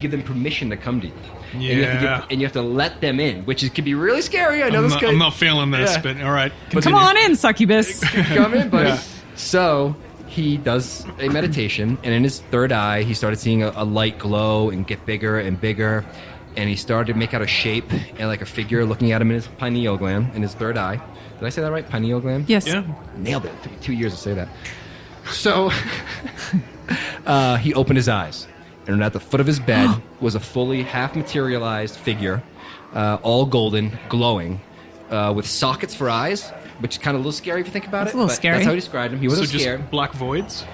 give them permission to come to you. Yeah. And you have to let them in, which can be really scary. I know I'm not feeling this, but all right. Come on in, succubus. Come in, buddy. Yeah. So he does a meditation, and in his third eye, he started seeing a light glow and get bigger and bigger. And he started to make out a shape and like a figure looking at him in his pineal gland, in his third eye. Did I say that right? Pineal gland? Yes. Yeah. Nailed it. It took me 2 years to say that. So he opened his eyes. And at the foot of his bed was a fully half-materialized figure, all golden, glowing, with sockets for eyes, which is kind of a little scary if you think about That's it. a little but scary. That's how he described him. He wasn't just scared. black voids?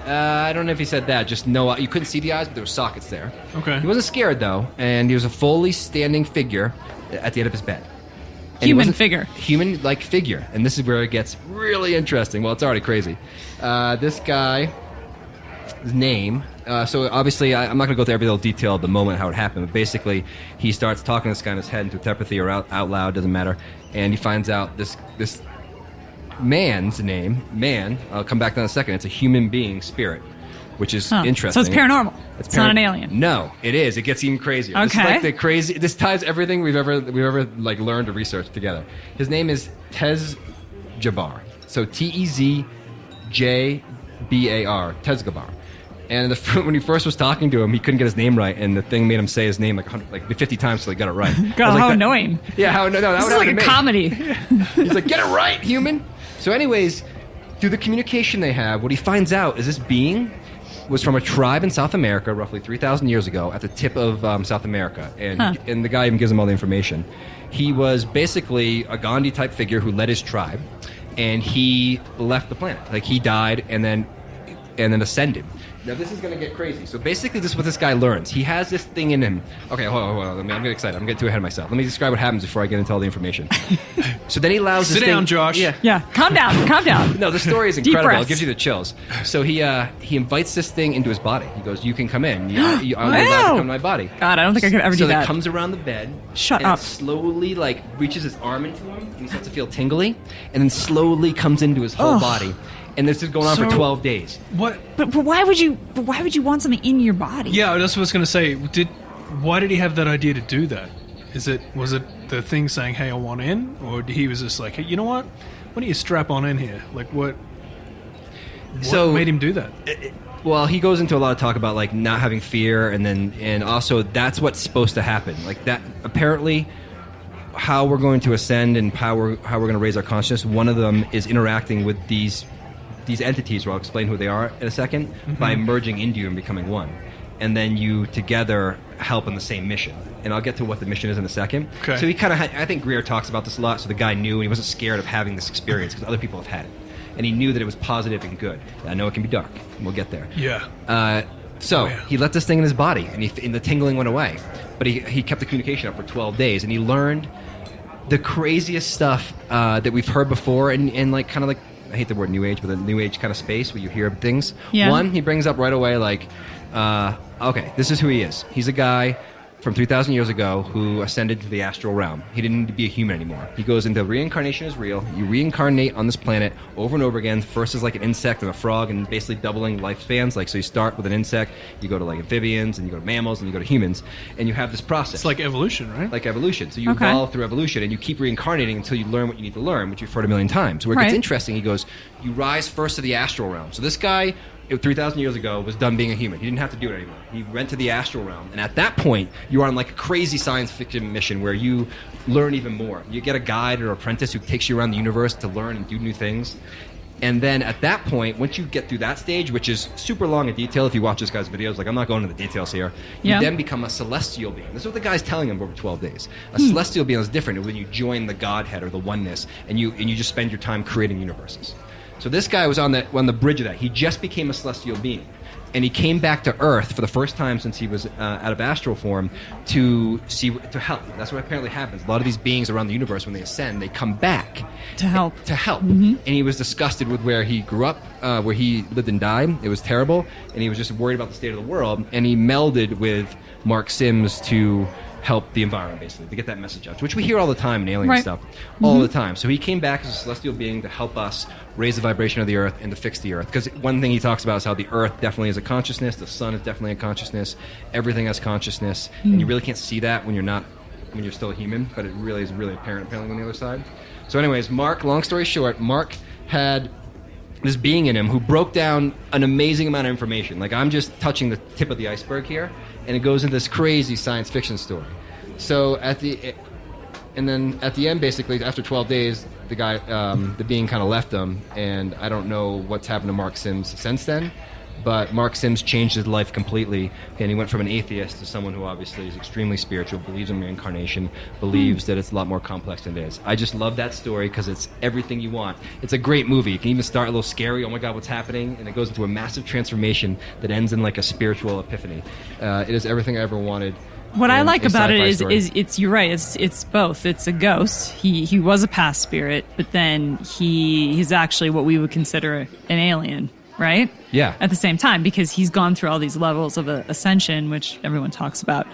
I don't know if he said that. Just no, you couldn't see the eyes, but there were sockets there. Okay. He wasn't scared, though, and he was a fully standing figure at the end of his bed. And he Human wasn't- figure. Human-like figure. And this is where it gets really interesting. Well, it's already crazy. This guy... His name. So obviously, I'm not going to go through every little detail of the moment how it happened. But basically, he starts talking to this guy in his head into telepathy or out loud, doesn't matter. And he finds out this man's name. Man. I'll come back to that in a second. It's a human being spirit, which is interesting. So it's paranormal. It's not an alien. No, it is. It gets even crazier. This is Okay. like the crazy. This ties everything we've ever like learned or researched together. His name is Tezjabar. So Tezjabar. Tezjabar. And when he first was talking to him, he couldn't get his name right, and the thing made him say his name like 50 times till he got it right. God, how annoying. Yeah, that This would is like a comedy. He's like, get it right, human. So anyways, through the communication they have, what he finds out is this being was from a tribe in South America roughly 3,000 years ago at the tip of South America. And the guy even gives him all the information. He was basically a Gandhi-type figure who led his tribe, and he left the planet. Like, he died and then ascended. Now, this is going to get crazy. So basically, this is what this guy learns. He has this thing in him. Okay, hold on. I'm getting excited. I'm getting too ahead of myself. Let me describe what happens before I get into all the information. So then he allows this Sit thing... down, Josh. Yeah, calm down. No, the story is Deep incredible. It breaths. gives you the chills. So he invites this thing into his body. He goes, you can come in. I'm allowed to come to my body. God, I don't think I could ever do So that. it comes around the bed. Shut and up. It slowly, reaches his arm into him, and he starts to feel tingly, and then slowly comes into his whole body. And this is going on for 12 days. What? But why would you want something in your body? Yeah, that's what I was going to say. Why did he have that idea to do that? Was it the thing saying, hey, I want in? Or he was just like, hey, you know what? Why don't you strap on in here? Like, what made him do that? Well, he goes into a lot of talk about like not having fear, and also that's what's supposed to happen. Like that, apparently, how we're going to ascend and how we're going to raise our consciousness. One of them is interacting with these entities, where I'll explain who they are in a second, by merging into you and becoming one. And then you together help in the same mission. And I'll get to what the mission is in a second. Okay. So he kind of I think Greer talks about this a lot, so the guy knew, and he wasn't scared of having this experience because other people have had it. And he knew that it was positive and good. I know it can be dark, and we'll get there. Yeah. He let this thing in his body, and the tingling went away. But he kept the communication up for 12 days, and he learned the craziest stuff that we've heard before, and like kind of like, I hate the word new age, but the new age kind of space where you hear things. Yeah. One, he brings up right away like, okay, this is who he is. He's a guy from 3,000 years ago who ascended to the astral realm. He didn't need to be a human anymore. He goes into reincarnation is real. You reincarnate on this planet over and over again. First is like an insect and a frog, and basically doubling lifespans. Like, so you start with an insect, you go to like amphibians, and you go to mammals, and you go to humans, and you have this process. It's like evolution, right? Like evolution. So you evolve through evolution, and you keep reincarnating until you learn what you need to learn, which you've heard a million times. Where it gets interesting, he goes, you rise first to the astral realm. So this guy, 3,000 years ago, was done being a human. He didn't have to do it anymore. He went to the astral realm. And at that point, you're on like a crazy science fiction mission where you learn even more. You get a guide or apprentice who takes you around the universe to learn and do new things. And then at that point, once you get through that stage, which is super long in detail if you watch this guy's videos, like I'm not going into the details here, you then become a celestial being. This is what the guy's telling him over 12 days. A celestial being is different when you join the Godhead or the oneness, and you just spend your time creating universes. So this guy was on the bridge of that. He just became a celestial being. And he came back to Earth for the first time since he was out of astral form to help. That's what apparently happens. A lot of these beings around the universe, when they ascend, they come back to help. And he was disgusted with where he grew up, where he lived and died. It was terrible. And he was just worried about the state of the world. And he melded with Mark Sims to help the environment, basically, to get that message out, which we hear all the time in alien Right. stuff, all the time. So he came back as a celestial being to help us raise the vibration of the Earth and to fix the Earth. Because one thing he talks about is how the Earth definitely is a consciousness, the sun is definitely a consciousness, everything has consciousness, and you really can't see that when you're still a human, but it really is really apparent apparently on the other side. So anyways, Mark, long story short, Mark had this being in him who broke down an amazing amount of information. Like, I'm just touching the tip of the iceberg here, and it goes into this crazy science fiction story. So at the end, basically, after 12 days, the guy, the being kind of left him, and I don't know what's happened to Mark Sims since then, but Mark Sims changed his life completely, and he went from an atheist to someone who obviously is extremely spiritual, believes in reincarnation, believes that it's a lot more complex than it is. I just love that story because it's everything you want. It's a great movie. You can even start a little scary, oh my God, what's happening? And it goes into a massive transformation that ends in like a spiritual epiphany. It is everything I ever wanted. What I like about it story. is it's you're right. It's both. It's a ghost. He was a past spirit, but then he's actually what we would consider an alien, right? Yeah. At the same time, because he's gone through all these levels of ascension, which everyone talks about.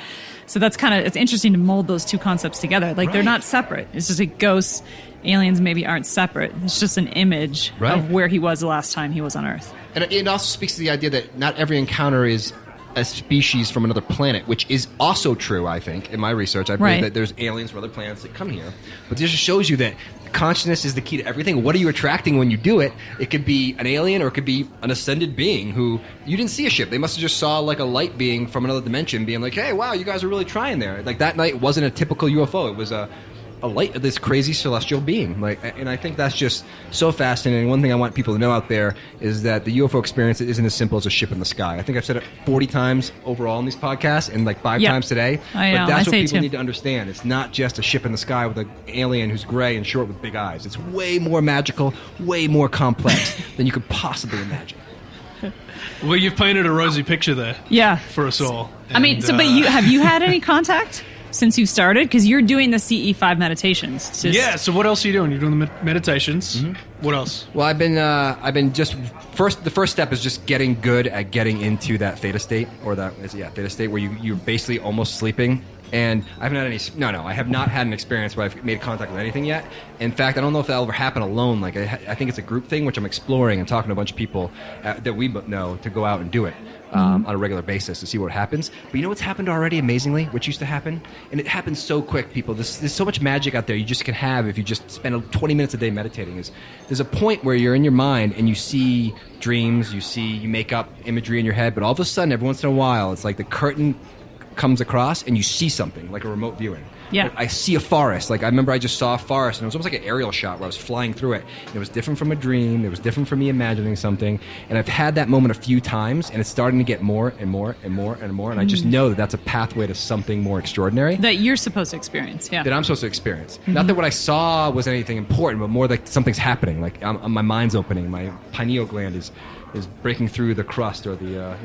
So that's it's interesting to mold those two concepts together. Like they're not separate. It's just like ghosts, aliens maybe aren't separate. It's just an image of where he was the last time he was on Earth. And it also speaks to the idea that not every encounter is a species from another planet, which is also true, I think, in my research. I believe that there's aliens from other planets that come here. But this just shows you that consciousness is the key to everything. What are you attracting when you do it? It could be an alien or it could be an ascended being who you didn't see a ship. They must have just saw like a light being from another dimension being like, hey, wow, you guys are really trying there. Like that night wasn't a typical UFO. It was a light of this crazy celestial being. And I think that's just so fascinating. One thing I want people to know out there is that the UFO experience isn't as simple as a ship in the sky. I think I've said it 40 times overall in these podcasts and like 5 times today. I know. But that's I what say people too. need to understand. It's not just a ship in the sky with an alien who's gray and short with big eyes. It's way more magical, way more complex than you could possibly imagine. Well, you've painted a rosy picture there. Yeah. For us all. I mean, And, but have you had any contact since you started? Because you're doing the CE5 meditations. Yeah. So what else are you doing? You're doing the meditations. What else? Well, I've been just the first step is just getting good at getting into that theta state theta state where you're basically almost sleeping. And I haven't had I have not had an experience where I've made contact with anything yet. In fact, I don't know if that'll ever happen alone. Like I think it's a group thing, which I'm exploring and talking to a bunch of people that we know to go out and do it on a regular basis to see what happens. But you know what's happened already amazingly, which used to happen? And it happens so quick, people. There's so much magic out there you just can have if you just spend 20 minutes a day meditating. There's a point where you're in your mind and you see dreams, you make up imagery in your head, but all of a sudden, every once in a while, it's like the curtain comes across and you see something like a remote viewing. Yeah. Like I see a forest. Like I remember I just saw a forest and it was almost like an aerial shot where I was flying through it. It was different from a dream. It was different from me imagining something. And I've had that moment a few times and it's starting to get more and more and more and more. And I just know that that's a pathway to something more extraordinary. That you're supposed to experience, yeah. That I'm supposed to experience. Not that what I saw was anything important, but more like something's happening. Like my mind's opening. My pineal gland is breaking through the crust or the,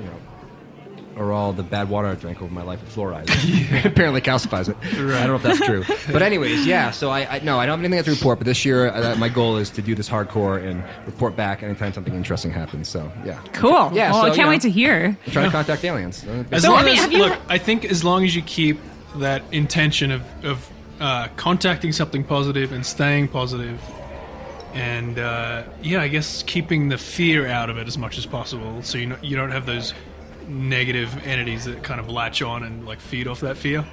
or all the bad water I drank over my life with fluoride. Apparently calcifies it. Right. I don't know if that's true. But anyways, yeah, so I don't have anything to report, but this year my goal is to do this hardcore and report back anytime something interesting happens. So, yeah. Cool. Yeah, well, so, I can't wait to hear. I'm trying to contact aliens. I think as long as you keep that intention of contacting something positive and staying positive and, I guess keeping the fear out of it as much as possible so you don't have those negative entities that kind of latch on and like feed off that fear.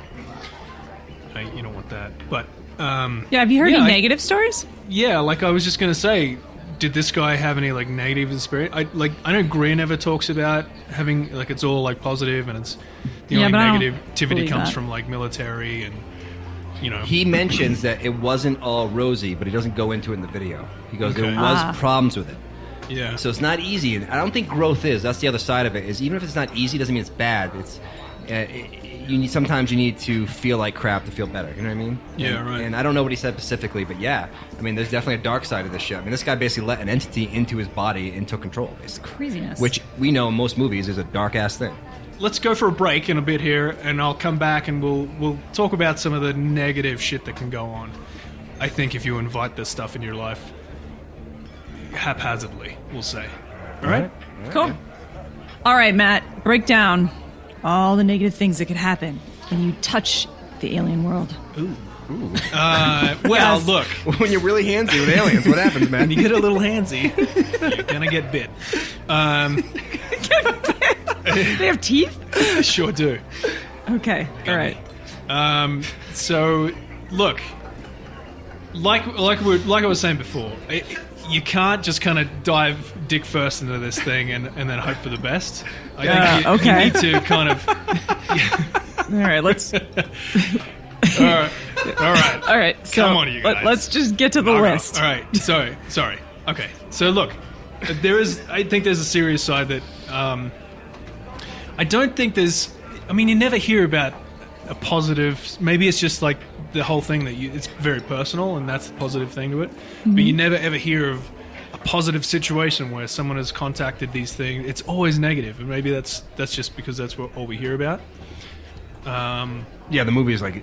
You don't want that. But have you heard any negative stories? Yeah, like I was just going to say, did this guy have any like negative experience? I know Greer never talks about having like it's all like positive and it's the only negativity comes from like military and He mentions that it wasn't all rosy, but he doesn't go into it in the video. He goes, there was problems with it. Yeah. So it's not easy, and I don't think growth is. That's the other side of it. Is even if it's not easy, doesn't mean it's bad. It's sometimes you need to feel like crap to feel better. You know what I mean? Yeah, right. And I don't know what he said specifically, but yeah, I mean, there's definitely a dark side of this shit. I mean, this guy basically let an entity into his body and took control, basically. Craziness. Which we know in most movies is a dark ass thing. Let's go for a break in a bit here, and I'll come back and we'll talk about some of the negative shit that can go on. I think if you invite this stuff in your life haphazardly, we'll say. All right? Cool. All right, Matt, break down all the negative things that could happen when you touch the alien world? Ooh. Well, look. When you're really handsy with aliens, what happens, man? When you get a little handsy, you're gonna get bit. They have teeth? Sure do. Okay, all right. So, look, like I was saying before, you can't just kind of dive dick first into this thing and then hope for the best. I think you need to kind of. All right, let's. All right. So come on, you guys. Let's just get to the list. All right. Sorry. Okay. So look, I think there's a serious side that I don't think there's. I mean, you never hear about a positive. Maybe it's just like the whole thing that it's very personal, and that's the positive thing to it. Mm-hmm. But you never ever hear of a positive situation where someone has contacted these things. It's always negative, and maybe that's just because that's what all we hear about. Yeah, the movie is like,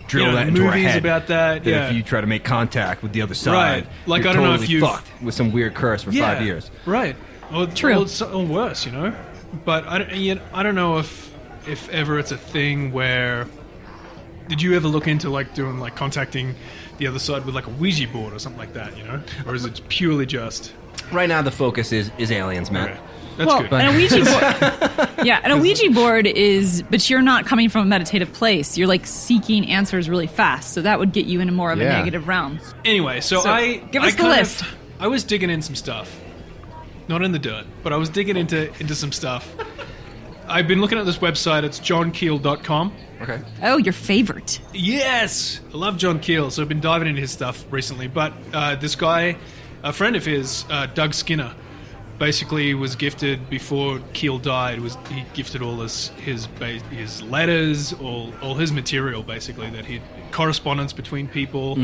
drill that into our head. About that, if you try to make contact with the other side, right? Like, you're I don't know if totally you've fucked with some weird curse for 5 years, right? Or true, or worse, But I don't know if ever it's a thing where. Did you ever look into like doing like contacting the other side with like a Ouija board or something like that? Or is it purely just? Right now, the focus is aliens, man. Okay. That's good. And a Ouija board, and a Ouija board is, but you're not coming from a meditative place. You're like seeking answers really fast, so that would get you into more of a negative realm. Anyway, so give us the list. I was digging in some stuff, not in the dirt, but I was digging into some stuff. I've been looking at this website. It's johnkeel.com. Okay. Oh, your favorite. Yes, I love John Keel, so I've been diving into his stuff recently. But this guy, a friend of his, Doug Skinner, basically was gifted before Keel died. He gifted all his letters, all his material, basically correspondence between people,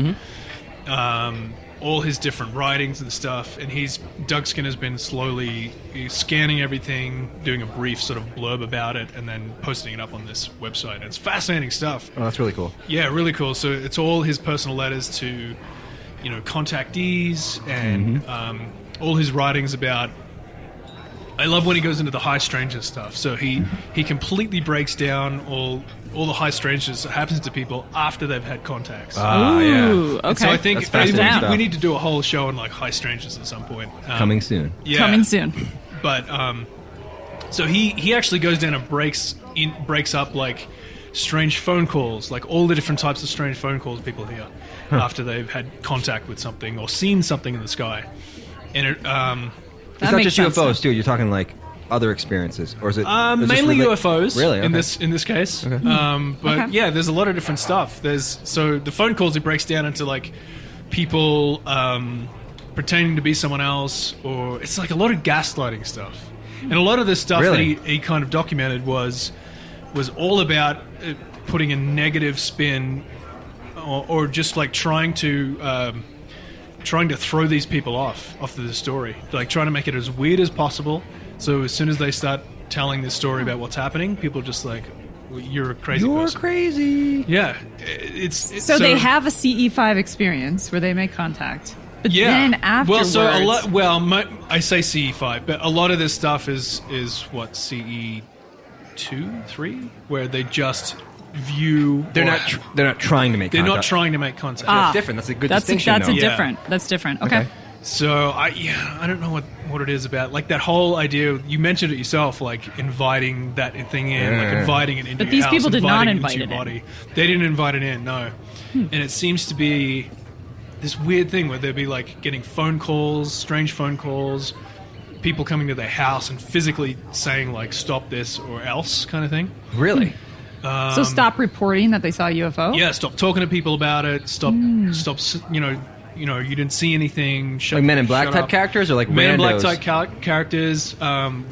all his different writings and stuff. And Doug Skinner's been slowly scanning everything, doing a brief sort of blurb about it, and then posting it up on this website. And it's fascinating stuff. Oh, that's really cool. Yeah, really cool. So it's all his personal letters to, contactees and all his writings about. I love when he goes into the high strangeness stuff. So he completely breaks down all the high strangeness that happens to people after they've had contacts. Ooh, yeah. okay. And so I think fascinating we need to do a whole show on like high strangeness at some point. Coming soon. Yeah. Coming soon. But so he actually goes down and breaks up like strange phone calls, like all the different types of strange phone calls people hear after they've had contact with something or seen something in the sky. And it it's not just UFOs, too. You're talking like other experiences, or is it mainly UFOs? Really? Okay. In this case. Okay. But yeah, there's a lot of different stuff. So the phone calls he breaks down into like people pretending to be someone else, or it's like a lot of gaslighting stuff. And a lot of this stuff that he kind of documented was all about putting a negative spin, or just like trying to throw these people off the story, like trying to make it as weird as possible. So as soon as they start telling this story about what's happening, people just like, well, you're a crazy person. You're crazy. Yeah, it's so they have a CE5 experience where they make contact, but then afterwards, I say CE5, but a lot of this stuff is what CE 2, 3, where they just view. They're not trying to make. They're contact. not trying to make contact. That's different. That's a good distinction. That's different. Okay. So I don't know what it is about, like that whole idea. You mentioned it yourself, like inviting that thing in, like inviting it into your house. But these people did not invite it in. Body. They didn't invite it in, no. And it seems to be this weird thing where they'd be like getting phone calls, strange phone calls, people coming to their house and physically saying like "stop this" or else kind of thing. Really? So stop reporting that they saw a UFO? Yeah, stop talking to people about it. Stop. You didn't see anything. Like Men in Black type characters, or like Men in Black randos? type characters.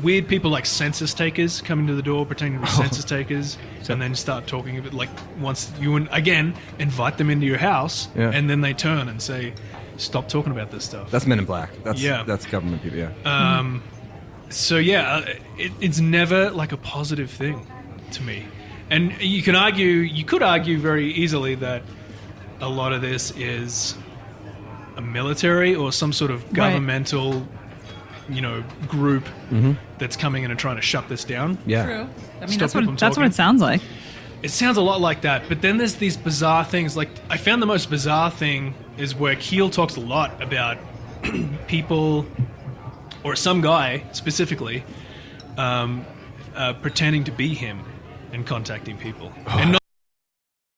Weird people like census takers coming to the door, pretending to be census takers, and then start talking a bit like once you again invite them into your house, and then they turn and say, "Stop talking about this stuff." That's Men in Black. That's government people. Yeah. So yeah, it's never like a positive thing to me. And you could argue very easily that a lot of this is a military or some sort of governmental, group that's coming in and trying to shut this down. Yeah. True. I mean, that's what it sounds like. It sounds a lot like that, but then there's these bizarre things. Like, I found the most bizarre thing is where Keel talks a lot about people, or some guy specifically, pretending to be him and contacting people. And not